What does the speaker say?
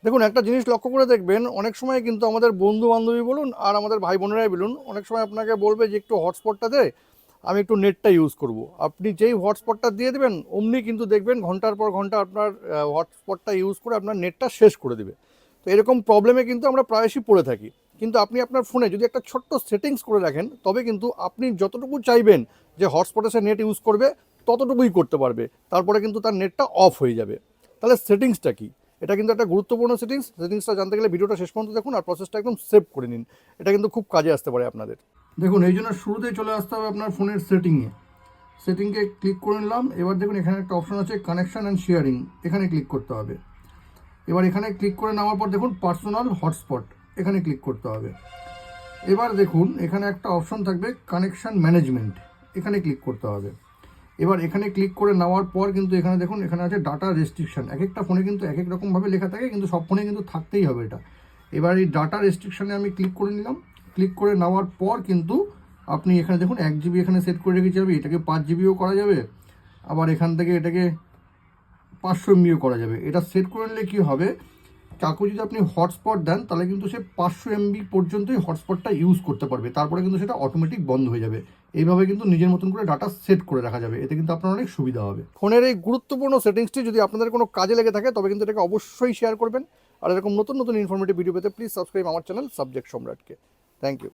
দেখুন, একটা জিনিস লক্ষ্য করে দেখবেন, অনেক সময় কিন্তু আমাদের বন্ধু বান্ধবী বলুন আর আমাদের ভাই বোনেরাই বলুন, অনেক সময় আপনাকে বলবে যে একটু হটস্পটটা দে, আমি একটু নেটটা ইউজ করব। আপনি যেই হটস্পটটা দিয়ে দেবেন অমনি কিন্তু দেখবেন ঘন্টার পর ঘন্টা আপনার হটস্পটটা ইউজ করে আপনার নেটটা শেষ করে দেবে। তো এরকম প্রবলেমে কিন্তু আমরা প্রায়শই পড়ে থাকি। কিন্তু আপনি আপনার ফোনে যদি একটা ছোট্ট সেটিংস করে রাখেন, তবে কিন্তু আপনি যতটুকু চাইবেন যে হটস্পটে সে নেট ইউজ করবে ততটুকুই করতে পারবে, তারপরে কিন্তু তার নেটটা অফ হয়ে যাবে। তাহলে সেটিংসটা কি? এটা কিন্তু একটা গুরুত্বপূর্ণ সেটিংসটা জানতে গেলে ভিডিওটা শেষ পর্যন্ত দেখুন আর প্রসেসটা একদম সেভ করে নিন। এটা কিন্তু খুব কাজে আসতে পারে আপনাদের। দেখুন, এই জন্য শুরুতেই চলে আসতে হবে আপনার ফোনের সেটিংয়ে ক্লিক করে নিলাম। এবার দেখুন এখানে একটা অপশন আছে কানেকশন অ্যান্ড শেয়ারিং, এখানে ক্লিক করতে হবে। এবার এখানে ক্লিক করে নেওয়ার পর দেখুন পার্সোনাল হটস্পট, এখানে ক্লিক করতে হবে। এবার দেখুন এখানে একটা অপশন থাকবে কানেকশন ম্যানেজমেন্ট, এখানে ক্লিক করতে হবে। এবার এখানে ক্লিক করে নেওয়ার পর কিন্তু এখানে দেখুন এখানে আছে ডাটা রেস্ট্রিকশন। এক একটা ফোনে কিন্তু এক এক রকমভাবে লেখা থাকে, কিন্তু সব ফোনে কিন্তু থাকতেই হবে এটা। এবার এই ডাটা রেস্ট্রিকশনে আমি ক্লিক করে নিলাম। ক্লিক করে নেওয়ার পর কিন্তু আপনি এখানে দেখুন 1 GB এখানে সেট করে রেখে যাবে, এটাকে 5 GB করা যাবে, আবার এখান থেকে এটাকে 500 MB করা যাবে। এটা সেট করে নিলে কী হবে, কাকু যদি আপনি হটস্পট দেন তাহলে কিন্তু সে 500 MB পর্যন্তই হটস্পটটা ইউজ করতে পারবে, তারপরে কিন্তু সেটা অটোমেটিক বন্ধ হয়ে যাবে। এইভাবে কিন্তু নিজের মতন করে ডাটা সেট করে রাখা যাবে, এতে কিন্তু আপনার অনেক সুবিধা হবে। ফোনের এই গুরুত্বপূর্ণ সেটিংসটি যদি আপনাদের কোনো কাজে লেগে থাকে তবে কিন্তু এটাকে অবশ্যই শেয়ার করবেন। আর এরকম নতুন নতুন ইনফরমেটিভ ভিডিও পেতে প্লিজ সাবস্ক্রাইব আমার চ্যানেল সাবজেক্ট সম্রাটকে। Thank you.